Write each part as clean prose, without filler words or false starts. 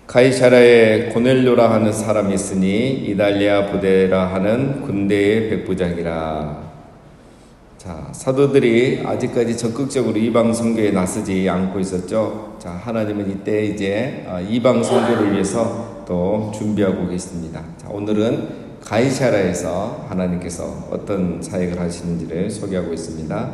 가이사라에 고넬료라 하는 사람이 있으니 이달리아 부대라 하는 군대의 백부장이라. 자, 사도들이 아직까지 적극적으로 이방 선교에 나서지 않고 있었죠. 자, 하나님은 이때 이제 이방 선교를 위해서 또 준비하고 계십니다. 자, 오늘은 가이사라에서 하나님께서 어떤 사역을 하시는지를 소개하고 있습니다.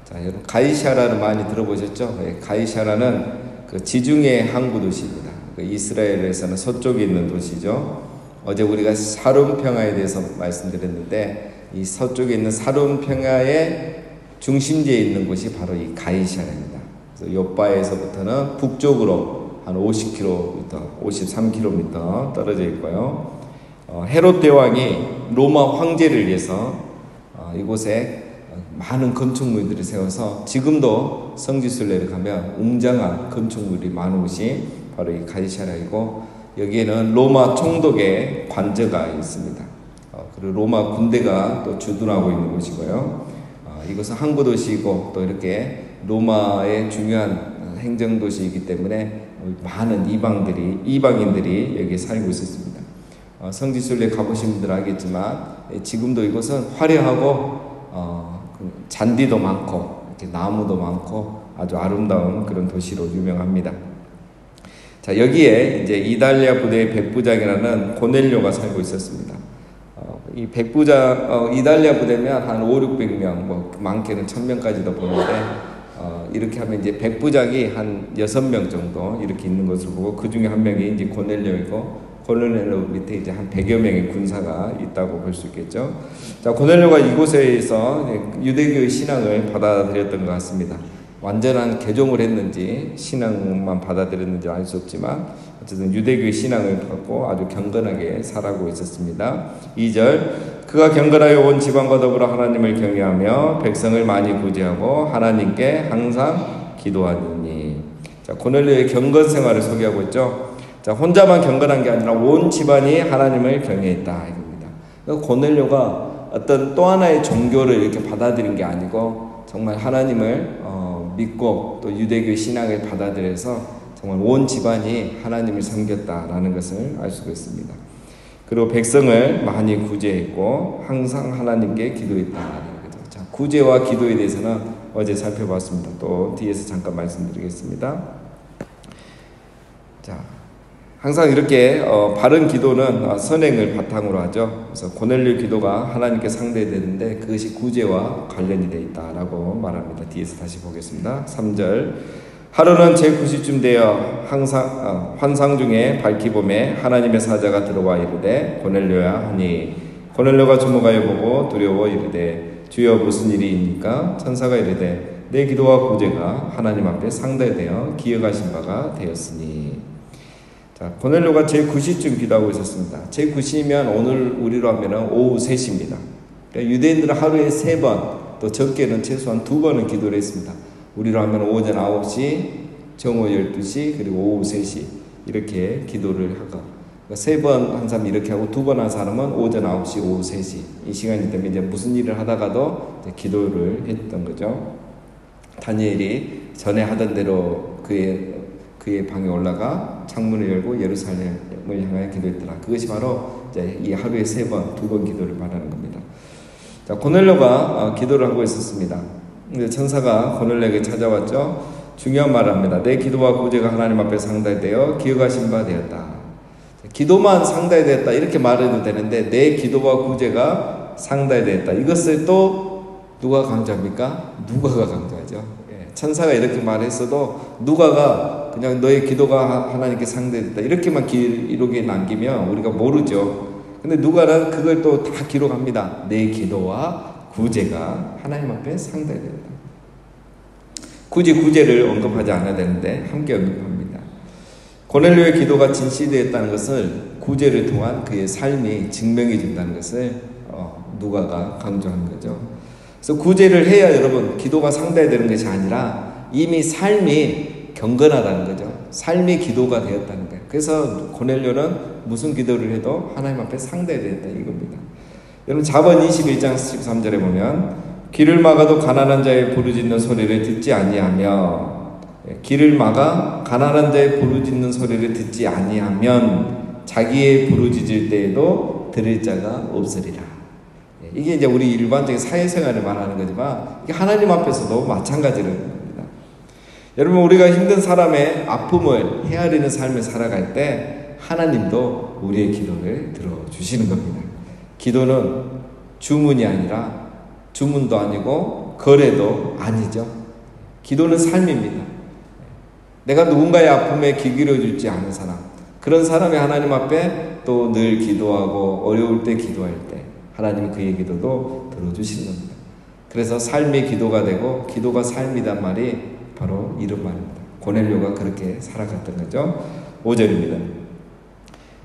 자, 여러분 가이사라를 많이 들어보셨죠? 가이사라는 그 지중해 항구 도시입니다. 이스라엘에서는 서쪽에 있는 도시죠. 어제 우리가 사론 평야에 대해서 말씀드렸는데 이 서쪽에 있는 사론 평야의 중심지에 있는 곳이 바로 이 가이사라입니다. 그래서 요빠에서부터는 북쪽으로 한 50km, 53km 떨어져 있고요. 헤롯 대왕이 로마 황제를 위해서 이곳에 많은 건축물들을 세워서 지금도 성지순례를 가면 웅장한 건축물이 많은 곳이 바로 이 가이사라이고, 여기에는 로마 총독의 관저가 있습니다. 그리고 로마 군대가 또 주둔하고 있는 곳이고요. 이것은 항구 도시이고 또 이렇게 로마의 중요한 행정 도시이기 때문에 많은 이방인들이 여기에 살고 있었습니다. 성지순례 가보신 분들 알겠지만 지금도 이곳은 화려하고 잔디도 많고 이렇게 나무도 많고 아주 아름다운 그런 도시로 유명합니다. 자, 여기에 이제 이달리아 부대의 백부장이라는 고넬료가 살고 있었습니다. 이 백부장, 이달리아 부대면 한 500~600명, 뭐 많게는 1000명까지도 보는데, 이렇게 하면 이제 백부장이 한 6명 정도 이렇게 있는 것을 보고, 그 중에 한 명이 이제 고넬료이고, 고넬료 밑에 이제 한 100여 명의 군사가 있다고 볼 수 있겠죠. 자, 고넬료가 이곳에서 유대교의 신앙을 받아들였던 것 같습니다. 완전한 개종을 했는지 신앙만 받아들였는지 알 수 없지만 어쨌든 유대교의 신앙을 받고 아주 경건하게 살아가고 있었습니다. 2절, 그가 경건하여 온 지방과 더불어 하나님을 경외하며 백성을 많이 구제하고 하나님께 항상 기도하느니. 자, 고넬료의 경건 생활을 소개하고 있죠. 자, 혼자만 경건한 게 아니라 온 집안이 하나님을 경외했다 이겁니다. 고넬료가 어떤 또 하나의 종교를 이렇게 받아들인 게 아니고 정말 하나님을 믿고 또 유대교 신앙을 받아들여서 정말 온 집안이 하나님을 섬겼다라는 것을 알 수가 있습니다. 그리고 백성을 많이 구제했고 항상 하나님께 기도했다라는 거죠. 자, 구제와 기도에 대해서는 어제 살펴봤습니다. 또 뒤에서 잠깐 말씀드리겠습니다. 자, 항상 이렇게 바른 기도는 선행을 바탕으로 하죠. 그래서 고넬료 기도가 하나님께 상대되는데 그것이 구제와 관련이 되어 있다라고 말합니다. 뒤에서 다시 보겠습니다. 3절, 하루는 제9시쯤 되어 항상 환상 중에 밝히 봄에 하나님의 사자가 들어와 이르되 고넬료야 하니, 고넬료가 주목하여 보고 두려워 이르되 주여 무슨 일이입니까? 천사가 이르되 내 기도와 구제가 하나님 앞에 상달되어 기억하신 바가 되었으니. 자, 고넬료가 제9시쯤 기도하고 있었습니다. 제9시면 오늘 우리로 하면 오후 3시입니다. 그러니까 유대인들은 하루에 3번, 또 적게는 최소한 2번은 기도를 했습니다. 우리로 하면 오전 9시, 정오 12시, 그리고 오후 3시 이렇게 기도를 하고, 그러니까 3번 한 사람 이렇게 하고 2번 한 사람은 오전 9시, 오후 3시 이 시간이 되면 이제 무슨 일을 하다가도 이제 기도를 했던 거죠. 다니엘이 전에 하던 대로 그의 방에 올라가 창문을 열고 예루살렘을 향하여 기도했더라. 그것이 바로 이제 이 하루에 3번, 2번 기도를 말하는 겁니다. 자, 고넬료가 기도를 하고 있었습니다. 근데 천사가 고넬료에게 찾아왔죠. 중요한 말을 합니다. 내 기도와 구제가 하나님 앞에 상달되어 기억하신 바 되었다. 기도만 상달되었다 이렇게 말해도 되는데 내 기도와 구제가 상달되었다. 이것을 또 누가 강조합니까? 누가가 강조하죠. 천사가 이렇게 말했어도 누가가 그냥 너의 기도가 하나님께 상대됐다 이렇게만 기록에 남기면 우리가 모르죠. 근데 누가는 그걸 또 다 기록합니다. 내 기도와 구제가 하나님 앞에 상대됐다. 굳이 구제를 언급하지 않아야 되는데 함께 언급합니다. 고넬료의 기도가 진실되었다는 것을 구제를 통한 그의 삶이 증명해 준다는 것을 누가가 강조한 거죠. 그래서 구제를 해야 여러분 기도가 상달되는 것이 아니라 이미 삶이 경건하다는 거죠. 삶이 기도가 되었다는 거예요. 그래서 고넬료는 무슨 기도를 해도 하나님 앞에 상달되었다 이겁니다. 여러분 잠언 21장 13절에 보면 귀를 막아도 가난한 자의 부르짖는 소리를 듣지 아니하며, 길을 막아 가난한 자의 부르짖는 소리를 듣지 아니하면 자기의 부르짖을 때에도 들을 자가 없으리라. 이게 이제 우리 일반적인 사회생활을 말하는 거지만 이게 하나님 앞에서도 마찬가지를 합니다. 여러분, 우리가 힘든 사람의 아픔을 헤아리는 삶을 살아갈 때 하나님도 우리의 기도를 들어주시는 겁니다. 기도는 주문이 아니라 주문도 아니고 거래도 아니죠. 기도는 삶입니다. 내가 누군가의 아픔에 귀 기울여주지 않은 사람, 그런 사람이 하나님 앞에 또 늘 기도하고 어려울 때 기도할 때 하나님은 그의 기도도 들어주시는 겁니다. 그래서 삶이 기도가 되고 기도가 삶이란 말이 바로 이런 말입니다. 고넬료가 그렇게 살아갔던 거죠. 5절입니다.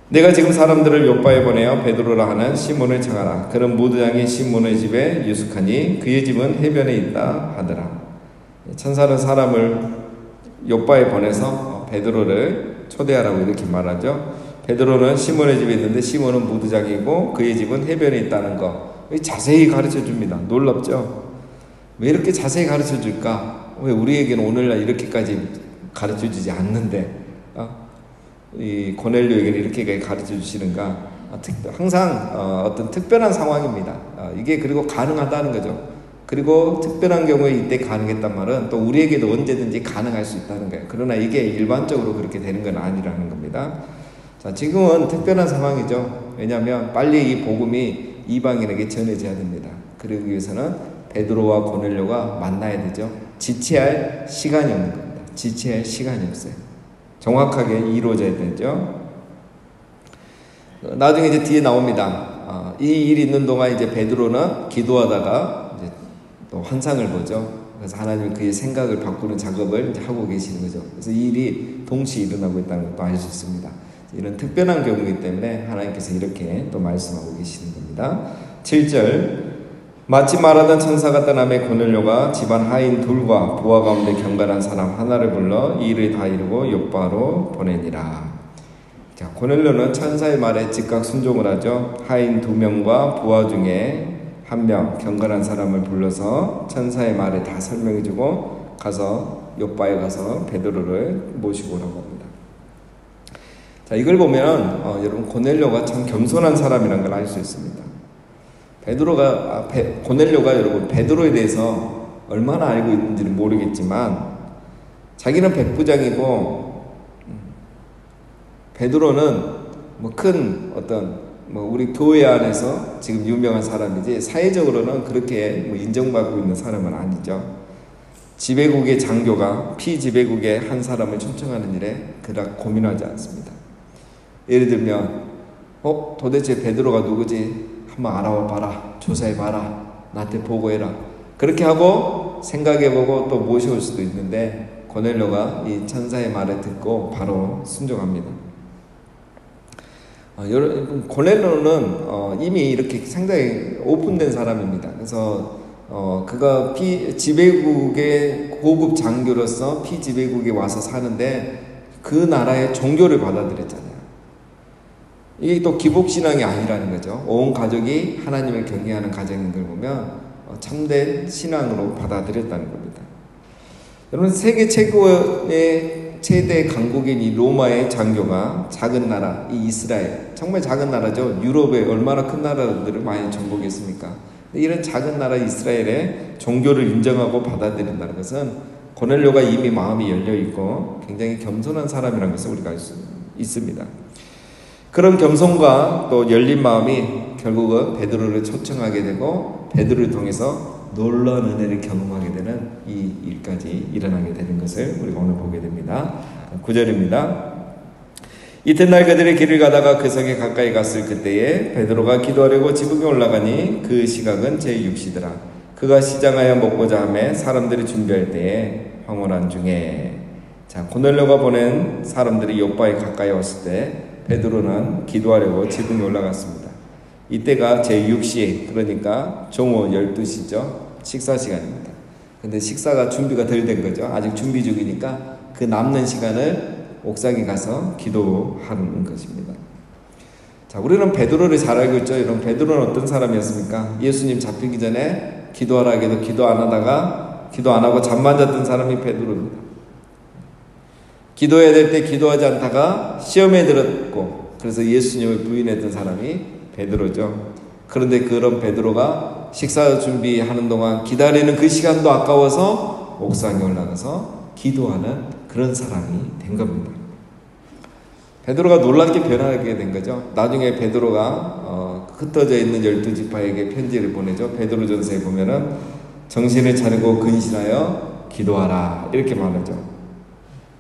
내가 지금 사람들을 요빠에 보내어 베드로라 하는 시몬을 청하라. 그는 무두장이 시몬의 집에 유숙하니 그의 집은 해변에 있다 하더라. 천사는 사람을 요빠에 보내서 베드로를 초대하라고 이렇게 말하죠. 베드로는 시몬의 집에 있는데 시몬은 무두장이고 그의 집은 해변에 있다는 거 자세히 가르쳐 줍니다. 놀랍죠? 왜 이렇게 자세히 가르쳐 줄까? 왜 우리에게는 오늘날 이렇게까지 가르쳐 주지 않는데 이 고넬료에게는 이렇게 가르쳐 주시는가? 항상 어떤 특별한 상황입니다. 이게 그리고 가능하다는 거죠. 그리고 특별한 경우에 이때 가능했단 말은 또 우리에게도 언제든지 가능할 수 있다는 거예요. 그러나 이게 일반적으로 그렇게 되는 건 아니라는 겁니다. 자, 지금은 특별한 상황이죠. 왜냐하면 빨리 이 복음이 이방인에게 전해져야 됩니다. 그러기 위해서는 베드로와 고넬료가 만나야 되죠. 지체할 시간이 없는 겁니다. 지체할 시간이 없어요. 정확하게 이루어져야 되죠. 나중에 이제 뒤에 나옵니다. 이 일이 있는 동안 이제 베드로는 기도하다가 이제 또 환상을 보죠. 그래서 하나님이 그의 생각을 바꾸는 작업을 이제 하고 계시는 거죠. 그래서 이 일이 동시에 일어나고 있다는 것도 알 수 있습니다. 이런 특별한 경우이기 때문에 하나님께서 이렇게 또 말씀하고 계시는 겁니다. 7절 마치 말하던 천사가 떠남에 고넬료가 집안 하인 둘과 부하 가운데 경건한 사람 하나를 불러 이 일을 다 이루고 요빠로 보내니라. 자, 고넬료는 천사의 말에 즉각 순종을 하죠. 하인 2명과 부하 중에 1명 경건한 사람을 불러서 천사의 말에 다 설명해주고 가서 요빠에 가서 베드로를 모시고 오라고 합니다. 자, 이걸 보면 여러분 고넬료가 참 겸손한 사람이라는 걸 알 수 있습니다. 고넬료가 여러분 베드로에 대해서 얼마나 알고 있는지는 모르겠지만 자기는 백부장이고 베드로는 큰 우리 교회 안에서 지금 유명한 사람이지 사회적으로는 그렇게 인정받고 있는 사람은 아니죠. 지배국의 장교가 피지배국의 한 사람을 초청하는 일에 그닥 고민하지 않습니다. 예를 들면 도대체 베드로가 누구지? 한번 알아봐라. 조사해봐라. 나한테 보고해라. 그렇게 하고 생각해보고 또 모셔올 수도 있는데 고넬료가 이 천사의 말을 듣고 바로 순종합니다. 여러분, 고넬료는 이미 이렇게 상당히 오픈된 사람입니다. 그래서 그가 지배국의 고급 장교로서 피지배국에 와서 사는데 그 나라의 종교를 받아들였잖아요. 이게 또 기복신앙이 아니라는 거죠. 온 가족이 하나님을 경외하는 가정인 걸 보면 참된 신앙으로 받아들였다는 겁니다. 여러분, 세계 최고의 최대 강국인 이 로마의 장교가 작은 나라, 이 이스라엘, 정말 작은 나라죠. 유럽에 얼마나 큰 나라들을 많이 정복했습니까? 이런 작은 나라 이스라엘의 종교를 인정하고 받아들인다는 것은 고넬료가 이미 마음이 열려있고 굉장히 겸손한 사람이라는 것을 우리가 알 수 있습니다. 그런 겸손과 또 열린 마음이 결국은 베드로를 초청하게 되고 베드로를 통해서 놀라운 은혜를 경험하게 되는 이 일까지 일어나게 되는 것을 우리가 오늘 보게 됩니다. 9절입니다. 이튿날 그들의 길을 가다가 그 성에 가까이 갔을 그때에 베드로가 기도하려고 지붕에 올라가니 그 시각은 제6시더라. 그가 시장하여 먹고자 하며 사람들이 준비할 때에 황홀한 중에 고넬료가 보낸 사람들이 요빠에 가까이 왔을 때 베드로는 기도하려고 지붕에 올라갔습니다. 이때가 제6시, 그러니까 종오 12시죠. 식사 시간입니다. 근데 식사가 준비가 덜 된 거죠. 아직 준비 중이니까 그 남는 시간을 옥상에 가서 기도하는 것입니다. 자, 우리는 베드로를 잘 알고 있죠. 여러분, 베드로는 어떤 사람이었습니까? 예수님 잡히기 전에 기도하라 해도 기도 안 하고 잠만 잤던 사람이 베드로입니다. 기도해야 될 때 기도하지 않다가 시험에 들었고, 그래서 예수님을 부인했던 사람이 베드로죠. 그런데 그런 베드로가 식사 준비하는 동안 기다리는 그 시간도 아까워서 옥상에 올라가서 기도하는 그런 사람이 된 겁니다. 베드로가 놀랍게 변하게 된 거죠. 나중에 베드로가 흩어져 있는 12지파에게 편지를 보내죠. 베드로전서에 보면은 정신을 차리고 근신하여 기도하라 이렇게 말하죠.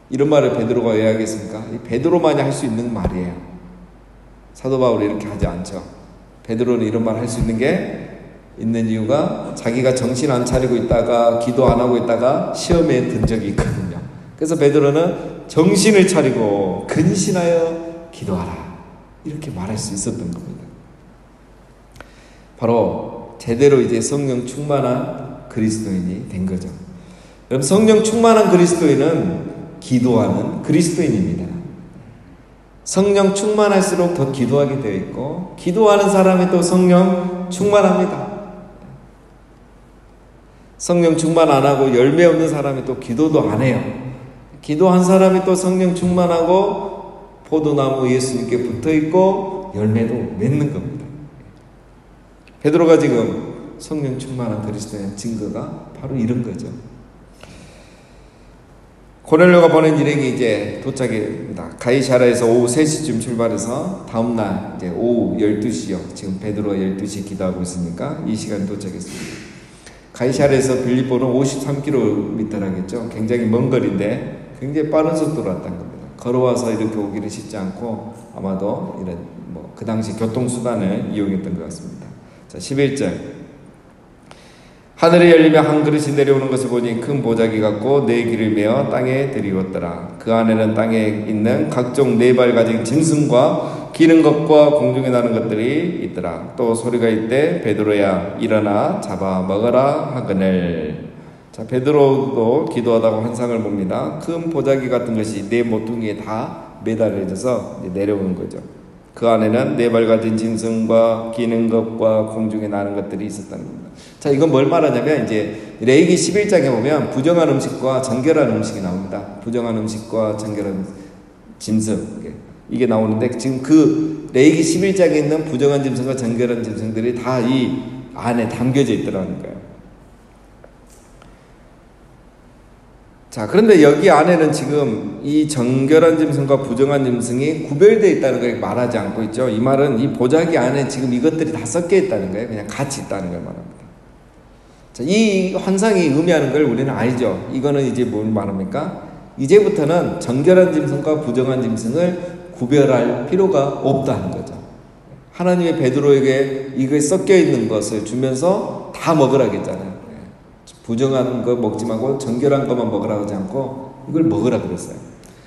이런 말을 베드로가 왜 하겠습니까? 베드로만이 할 수 있는 말이에요. 사도 바울이 이렇게 하지 않죠. 베드로는 이런 말 할 수 있는 게 있는 이유가 자기가 정신 안 차리고 있다가 기도 안 하고 있다가 시험에 든 적이 있거든요. 그래서 베드로는 정신을 차리고 근신하여 기도하라 이렇게 말할 수 있었던 겁니다. 바로 제대로 이제 성령 충만한 그리스도인이 된 거죠. 그럼 성령 충만한 그리스도인은 기도하는 그리스도인입니다. 성령 충만할수록 더 기도하게 되어 있고, 기도하는 사람이 또 성령 충만합니다. 성령 충만 안 하고 열매 없는 사람이 또 기도도 안 해요. 기도한 사람이 또 성령 충만하고 포도나무 예수님께 붙어 있고 열매도 맺는 겁니다. 베드로가 지금 성령 충만한 그리스도의 증거가 바로 이런 거죠. 고넬료가 보낸 일행이 이제 도착입니다. 가이사랴에서 오후 3시쯤 출발해서 다음날 이제 오후 12시요. 지금 베드로가 12시에 기도하고 있으니까 이 시간에 도착했습니다. 가이사랴에서 빌립보는 53km라겠죠. 굉장히 먼 거리인데 굉장히 빠른 속도로 왔다는 겁니다. 걸어와서 이렇게 오기는 쉽지 않고 아마도 이런 그 당시 교통수단을 이용했던 것 같습니다. 자, 11절. 하늘이 열리며 한 그릇이 내려오는 것을 보니 큰 보자기 같고 네 길을 메어 땅에 들이웠더라. 그 안에는 땅에 있는 각종 네 발 가진 짐승과 기는 것과 공중에 나는 것들이 있더라. 또 소리가 있되 베드로야 일어나 잡아 먹어라 하거늘. 자, 베드로도 기도하다가 환상을 봅니다. 큰 보자기 같은 것이 네 모퉁이에 다 매달려져서 내려오는 거죠. 그 안에는 네 발 가진 짐승과 기는 것과 공중에 나는 것들이 있었다는 겁니다. 자, 이건 뭘 말하냐면 이제 레위기 11장에 보면 부정한 음식과 정결한 음식이 나옵니다. 부정한 음식과 정결한 짐승 이게 나오는데 지금 그 레위기 11장에 있는 부정한 짐승과 정결한 짐승들이 다 이 안에 담겨져 있더라는 거예요. 자, 그런데 여기 안에는 지금 이 정결한 짐승과 부정한 짐승이 구별되어 있다는 걸 말하지 않고 있죠. 이 말은 이 보자기 안에 지금 이것들이 다 섞여 있다는 거예요. 그냥 같이 있다는 걸 말합니다. 자, 이 환상이 의미하는 걸 우리는 알죠. 이거는 이제 뭘 말합니까? 이제부터는 정결한 짐승과 부정한 짐승을 구별할 필요가 없다는 거죠. 하나님의 베드로에게 이거에 섞여 있는 것을 주면서 다 먹으라고 했잖아요. 부정한 거 먹지 말고 정결한 것만 먹으라고 하지 않고 이걸 먹으라고 그랬어요.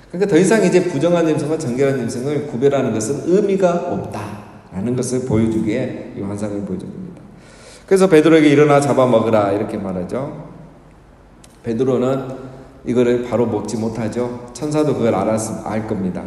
그러니까 더 이상 이제 부정한 짐승과 정결한 짐승을 구별하는 것은 의미가 없다라는 것을 보여주기에 이 환상을 보여줍니다. 그래서 베드로에게 일어나 잡아먹으라 이렇게 말하죠. 베드로는 이거를 바로 먹지 못하죠. 천사도 그걸 알 겁니다.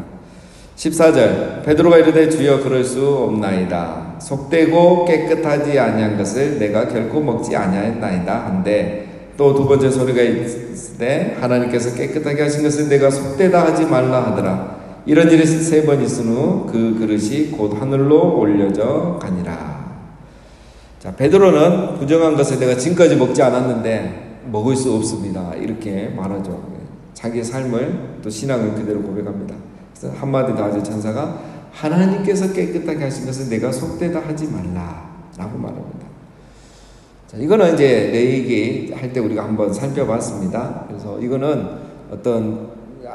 14절. 베드로가 이르되 주여 그럴 수 없나이다. 속되고 깨끗하지 아니한 것을 내가 결코 먹지 아니하였나이다 한데, 또 두 번째 소리가 있으되 하나님께서 깨끗하게 하신 것을 내가 속되다 하지 말라 하더라. 이런 일이 3번 있은 후 그 그릇이 곧 하늘로 올려져 가니라. 자, 베드로는 부정한 것을 내가 지금까지 먹지 않았는데 먹을 수 없습니다 이렇게 말하죠. 자기의 삶을 또 신앙을 그대로 고백합니다. 그래서 한마디 더 하죠. 천사가 하나님께서 깨끗하게 하신 것을 내가 속되다 하지 말라 라고 말합니다. 자, 이거는 이제 레위기 할 때 우리가 한번 살펴봤습니다. 그래서 이거는 어떤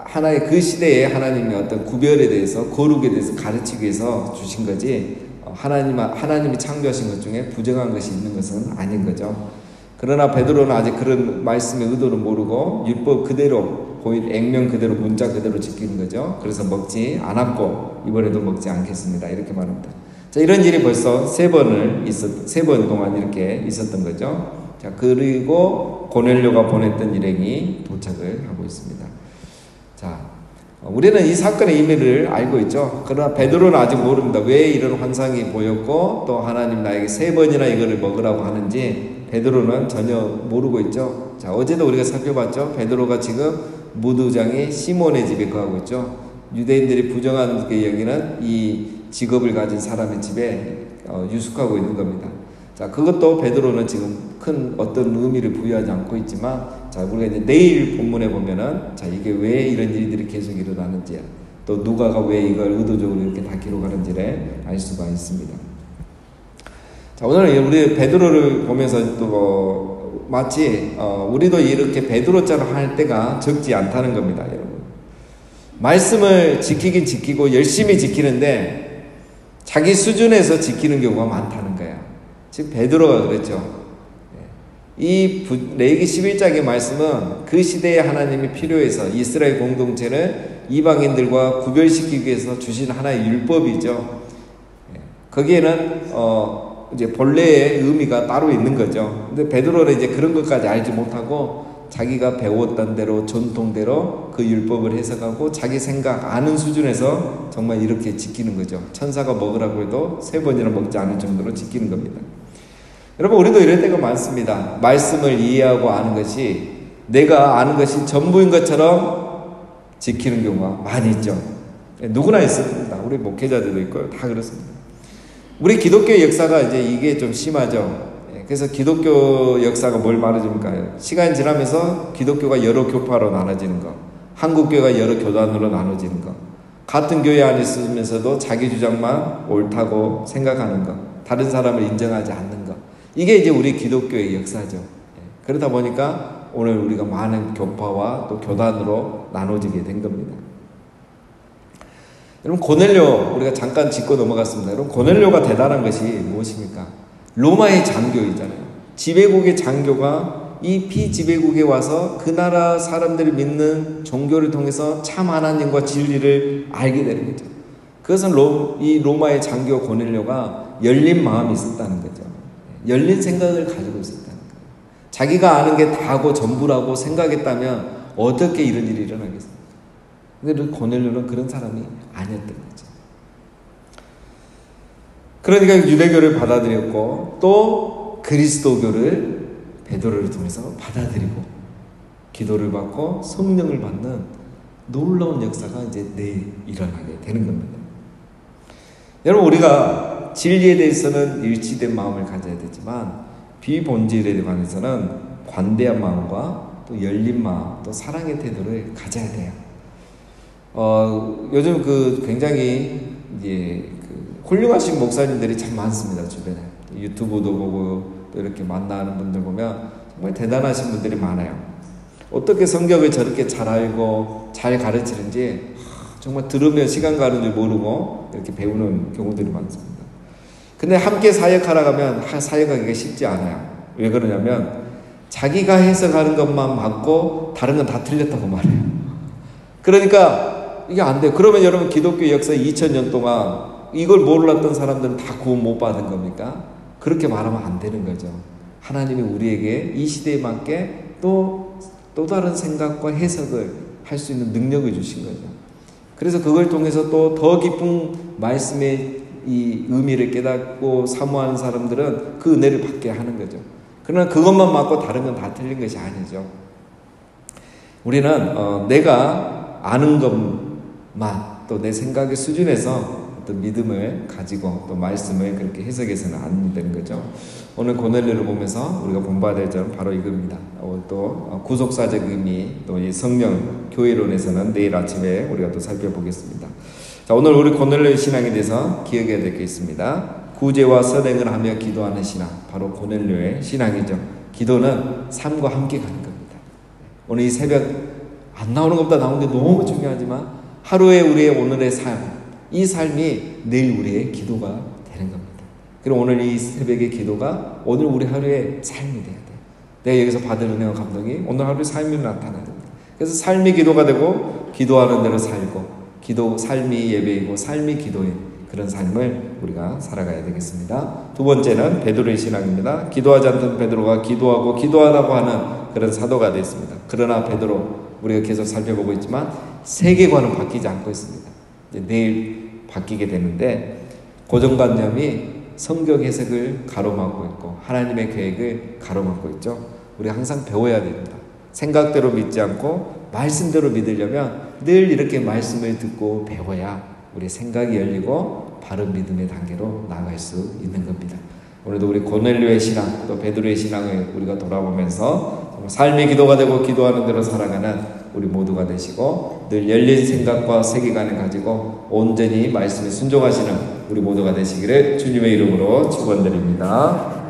하나의 그 시대에 하나님의 어떤 구별에 대해서 거룩에 대해서 가르치기 위해서 주신 거지, 하나님이 창조하신 것 중에 부정한 것이 있는 것은 아닌 거죠. 그러나 베드로는 아직 그런 말씀의 의도를 모르고 율법 그대로 보인 액면 그대로 문자 그대로 지키는 거죠. 그래서 먹지 않았고 이번에도 먹지 않겠습니다 이렇게 말합니다. 자, 이런 일이 벌써 3번 동안 이렇게 있었던 거죠. 자, 그리고 고넬료가 보냈던 일행이 도착을 하고 있습니다. 자, 우리는 이 사건의 의미를 알고 있죠. 그러나 베드로는 아직 모릅니다. 왜 이런 환상이 보였고 또 하나님 나에게 3번이나 이거를 먹으라고 하는지 베드로는 전혀 모르고 있죠. 자, 어제도 우리가 살펴봤죠. 베드로가 지금 무도장의 시몬의 집에 거하고 있죠. 유대인들이 부정하게 여기는 이 직업을 가진 사람의 집에 유숙하고 있는 겁니다. 자, 그것도 베드로는 지금 큰 어떤 의미를 부여하지 않고 있지만, 자, 우리가 이제 내일 본문에 보면은, 자, 이게 왜 이런 일들이 계속 일어나는지, 또 누가가 왜 이걸 의도적으로 이렇게 다 기록하는지를 알 수가 있습니다. 자, 오늘 우리 베드로를 보면서 또 마치 우리도 이렇게 베드로처럼 할 때가 적지 않다는 겁니다, 여러분. 말씀을 지키긴 지키고 열심히 지키는데 자기 수준에서 지키는 경우가 많다는 거예요. 즉 베드로가 그랬죠. 이 레위기 11장의 말씀은 그 시대에 하나님이 필요해서 이스라엘 공동체를 이방인들과 구별시키기 위해서 주신 하나의 율법이죠. 거기에는 이제 본래의 의미가 따로 있는 거죠. 근데 베드로는 이제 그런 것까지 알지 못하고 자기가 배웠던 대로 전통대로 그 율법을 해석하고 자기 생각 아는 수준에서 정말 이렇게 지키는 거죠. 천사가 먹으라고 해도 3번이나 먹지 않을 정도로 지키는 겁니다. 여러분, 우리도 이럴 때가 많습니다. 말씀을 이해하고 아는 것이 내가 아는 것이 전부인 것처럼 지키는 경우가 많이 있죠. 누구나 있습니다. 우리 목회자들도 있고요. 다 그렇습니다. 우리 기독교 역사가 이제 이게 좀 심하죠. 그래서 기독교 역사가 뭘 말해줍니까? 시간이 지나면서 기독교가 여러 교파로 나눠지는 거, 한국교회가 여러 교단으로 나눠지는 거, 같은 교회 안에 있으면서도 자기 주장만 옳다고 생각하는 거, 다른 사람을 인정하지 않는 거, 이게 이제 우리 기독교의 역사죠. 그러다 보니까 오늘 우리가 많은 교파와 또 교단으로 나눠지게 된 겁니다. 여러분, 고넬료 우리가 잠깐 짚고 넘어갔습니다. 여러분, 고넬료가 대단한 것이 무엇입니까? 로마의 장교이잖아요. 지배국의 장교가 이 피지배국에 와서 그 나라 사람들이 믿는 종교를 통해서 참 하나님과 진리를 알게 되는 거죠. 그것은 이 로마의 장교 고넬료가 열린 마음이 있었다는 거죠. 열린 생각을 가지고 있었다는 거예요. 자기가 아는 게 다고 전부라고 생각했다면 어떻게 이런 일이 일어나겠습니까? 근데 고넬료는 그런 사람이 아니었던 거죠. 그러니까 유대교를 받아들였고 또 그리스도교를 베드로를 통해서 받아들이고 기도를 받고 성령을 받는 놀라운 역사가 이제 내일 일어나게 되는 겁니다. 여러분, 우리가 진리에 대해서는 일치된 마음을 가져야 되지만 비본질에 관해서는 관대한 마음과 또 열린 마음, 또 사랑의 태도를 가져야 돼요. 요즘 굉장히 이제 훌륭하신 목사님들이 참 많습니다, 주변에. 유튜브도 보고 또 이렇게 만나는 분들 보면 정말 대단하신 분들이 많아요. 어떻게 성경을 저렇게 잘 알고 잘 가르치는지 정말 들으면 시간 가는 줄 모르고 이렇게 배우는 경우들이 많습니다. 근데 함께 사역하러 가면 사역하기가 쉽지 않아요. 왜 그러냐면 자기가 해석하는 것만 맞고 다른 건 다 틀렸다고 말해요. 그러니까 이게 안 돼요. 그러면 여러분, 기독교 역사 2000년 동안 이걸 몰랐던 사람들은 다 구원 못 받은 겁니까? 그렇게 말하면 안 되는 거죠. 하나님이 우리에게 이 시대에 맞게 또 다른 생각과 해석을 할 수 있는 능력을 주신 거죠. 그래서 그걸 통해서 또 더 깊은 말씀의 이 의미를 깨닫고 사모하는 사람들은 그 은혜를 받게 하는 거죠. 그러나 그것만 맞고 다른 건 다 틀린 것이 아니죠. 우리는 내가 아는 것만 또 내 생각의 수준에서 어떤 믿음을 가지고 또 말씀을 그렇게 해석해서는 안 되는 거죠. 오늘 고넬료를 보면서 우리가 본받아야 될 점은 바로 이겁니다. 또 구속사적 의미, 또 이 성령 교회론에서는 내일 아침에 우리가 또 살펴보겠습니다. 자, 오늘 우리 고넬료의 신앙에 대해서 기억해야 될 게 있습니다. 구제와 선행을 하며 기도하는 신앙, 바로 고넬료의 신앙이죠. 기도는 삶과 함께 가는 겁니다. 오늘 이 새벽 안 나오는 것보다 나오는 게 너무 중요하지만 하루에 우리의 오늘의 삶, 이 삶이 내일 우리의 기도가 되는 겁니다. 그럼 오늘 이 새벽의 기도가 오늘 우리 하루의 삶이 돼야 돼요. 내가 여기서 받을 은혜와 감동이 오늘 하루의 삶이 나타나야 됩니다. 그래서 삶이 기도가 되고 기도하는 대로 살고 삶이 예배이고 삶이 기도인 그런 삶을 우리가 살아가야 되겠습니다. 두 번째는 베드로의 신앙입니다. 기도하지 않던 베드로가 기도하고 기도하라고 하는 그런 사도가 되었습니다. 그러나 베드로, 우리가 계속 살펴보고 있지만 세계관은 바뀌지 않고 있습니다. 이제 내일 바뀌게 되는데 고정관념이 성경 해석을 가로막고 있고 하나님의 계획을 가로막고 있죠. 우리가 항상 배워야 됩니다. 생각대로 믿지 않고 말씀대로 믿으려면 늘 이렇게 말씀을 듣고 배워야 우리 생각이 열리고 바른 믿음의 단계로 나아갈 수 있는 겁니다. 오늘도 우리 고넬료의 신앙, 또 베드로의 신앙을 우리가 돌아보면서 삶의 기도가 되고 기도하는 대로 살아가는 우리 모두가 되시고 늘 열린 생각과 세계관을 가지고 온전히 말씀에 순종하시는 우리 모두가 되시기를 주님의 이름으로 축원드립니다.